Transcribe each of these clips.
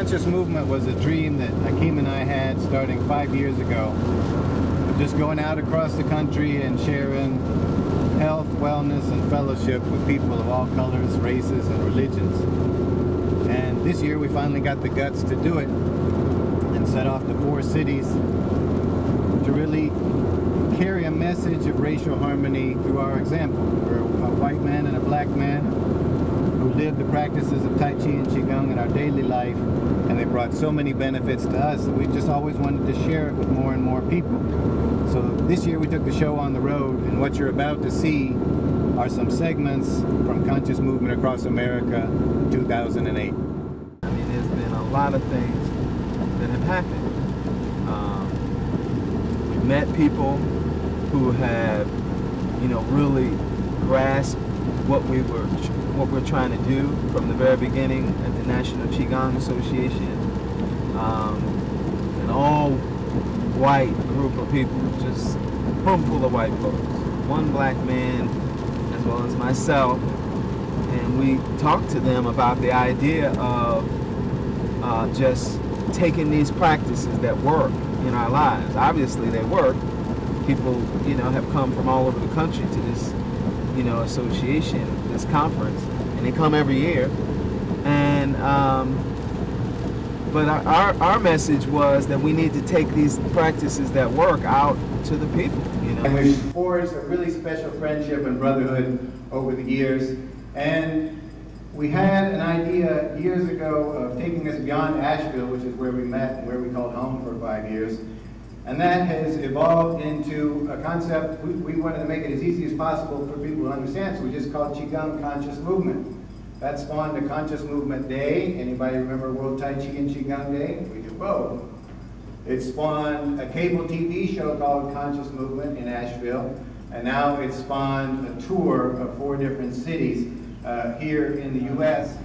Conscious movement was a dream that Accem and I had starting 5 years ago. Of just going out across the country and sharing health, wellness, and fellowship with people of all colors, races, and religions. And this year we finally got the guts to do it and set off to 4 cities to really carry a message of racial harmony through our example. We're a white man and a black man who live the practices of Tai Chi and Qigong in our daily life, and they brought so many benefits to us that we just always wanted to share it with more and more people. So this year we took the show on the road, and what you're about to see are some segments from Conscious Movement Across America 2008. I mean, there's been a lot of things that have happened. We've met people who have, you know, really grasped what we're trying to do from the very beginning at the National Qigong Association. An all-white group of people, just room full of white folks. One black man, as well as myself, and we talked to them about the idea of just taking these practices that work in our lives. Obviously they work. People, you know, have come from all over the country to this, you know, association, this conference, and they come every year. And but our message was that we need to take these practices that work out to the people, you know. And we've forged a really special friendship and brotherhood over the years. And we had an idea years ago of taking this beyond Asheville, which is where we met and where we called home for 5 years. And that has evolved into a concept. We wanted to make it as easy as possible for people to understand, so we just called Qigong Conscious Movement. That spawned a Conscious Movement Day. Anybody remember World Tai Chi and Qigong Day? We do both. It spawned a cable TV show called Conscious Movement in Asheville, and now it's spawned a tour of 4 different cities here in the U.S.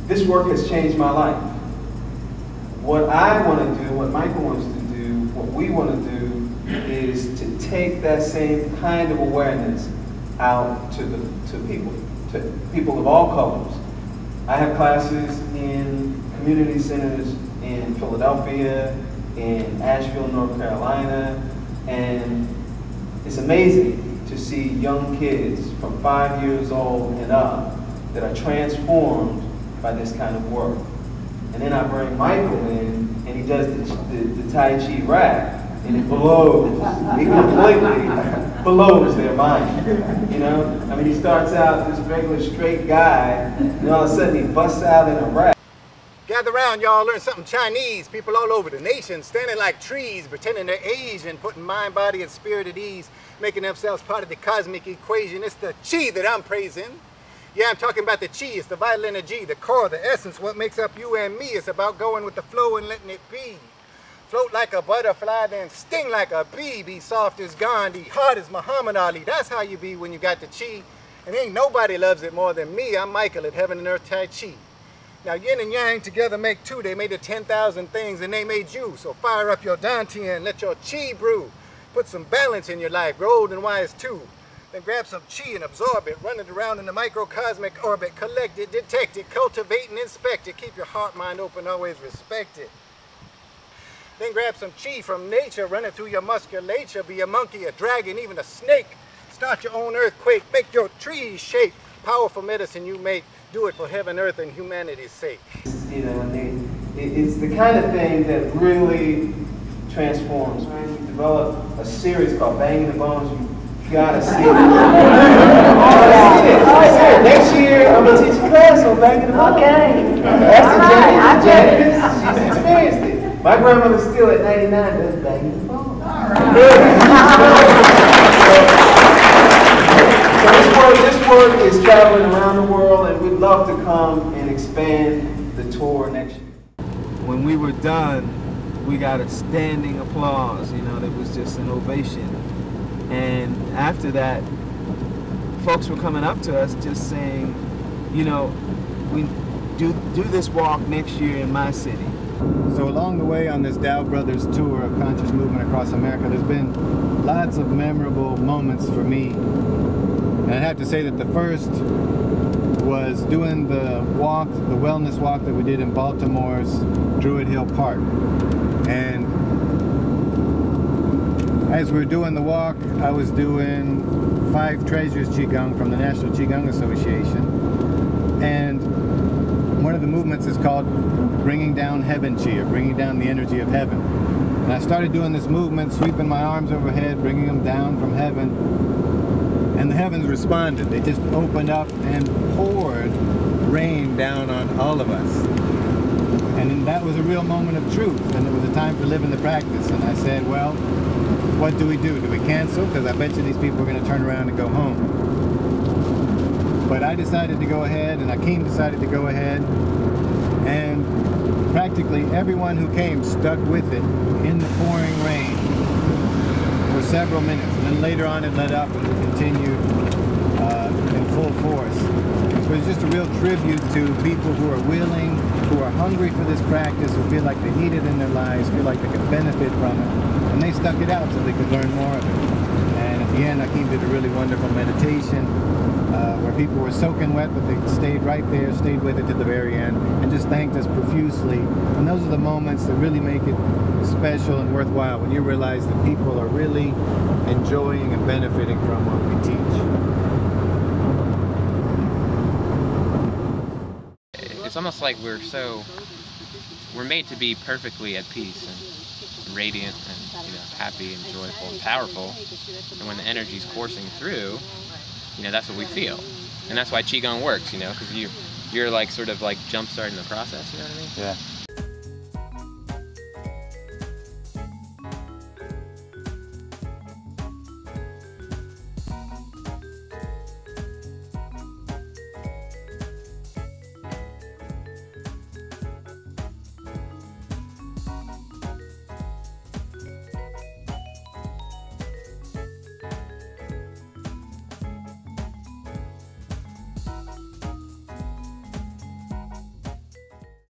This work has changed my life. What I want to do, what Michael wants to do, what we want to do is to take that same kind of awareness out to people of all colors. I have classes in community centers in Philadelphia, in Asheville, North Carolina, and it's amazing to see young kids from 5 years old and up that are transformed by this kind of work. And then I bring Michael in, and he does the Tai Chi rack, and it blows. It completely blows their mind. You know? I mean, he starts out this regular straight guy, and all of a sudden he busts out in a rack. Gather around, y'all, learn something Chinese. People all over the nation standing like trees, pretending they're Asian, putting mind, body, and spirit at ease, making themselves part of the cosmic equation. It's the Qi that I'm praising. Yeah, I'm talking about the Qi. It's the vital energy, the core, the essence, what makes up you and me. It's about going with the flow and letting it be. Float like a butterfly, then sting like a bee. Be soft as Gandhi, hard as Muhammad Ali. That's how you be when you got the Qi. And ain't nobody loves it more than me. I'm Michael at Heaven and Earth Tai Chi. Now, yin and yang together make 2. They made the 10,000 things, and they made you. So fire up your Dantian, let your Qi brew. Put some balance in your life, grow old and wise too. Then grab some Qi and absorb it, run it around in the microcosmic orbit, collect it, detect it, cultivate and inspect it. Keep your heart, mind open, always respect it. Then grab some Qi from nature, run it through your musculature, be a monkey, a dragon, even a snake. Start your own earthquake, make your trees shake. Powerful medicine you make, do it for heaven, earth, and humanity's sake. You know, and it's the kind of thing that really transforms. Man, we developed a series called Banging the Bones. You gotta see it. Next year, I'm gonna teach a class on Banging the Bones. Okay. That's the Janet. She's experienced it. My grandmother's still at 99, does Banging the Bones. All So this work is traveling around the world, and we'd love to come and expand the tour next year. When we were done, we got a standing applause, you know, that was just an ovation. And after that, folks were coming up to us just saying, you know, we do this walk next year in my city. So along the way on this Dow Brothers tour of Conscious Movement Across America, there's been lots of memorable moments for me. And I have to say that the first was doing the walk, the wellness walk that we did in Baltimore's Druid Hill Park. And as we were doing the walk, I was doing 5 Treasures Qigong from the National Qigong Association. And one of the movements is called bringing down heaven chi, or bringing down the energy of heaven. And I started doing this movement, sweeping my arms overhead, bringing them down from heaven. And the heavens responded. They just opened up and poured rain down on all of us. And that was a real moment of truth, and it was a time for living the practice. And I said, well, what do? Do we cancel? Because I bet you these people are going to turn around and go home. But I decided to go ahead, and Accem decided to go ahead, and practically everyone who came stuck with it in the pouring rain for several minutes. And then later on it let up and we continued in full force. So it's just a real tribute to people who are willing, who are hungry for this practice, who feel like they need it in their lives, feel like they can benefit from it, and they stuck it out so they could learn more of it. And at the end, Accem did a really wonderful meditation where people were soaking wet, but they stayed right there, stayed with it to the very end, and just thanked us profusely. And those are the moments that really make it special and worthwhile, when you realize that people are really enjoying and benefiting from what we teach. It's almost like we're made to be perfectly at peace and radiant and happy and joyful and powerful. And when the energy's coursing through, that's what we feel. And that's why Qigong works, because you're like sort of like jump starting the process, you know what I mean? Yeah.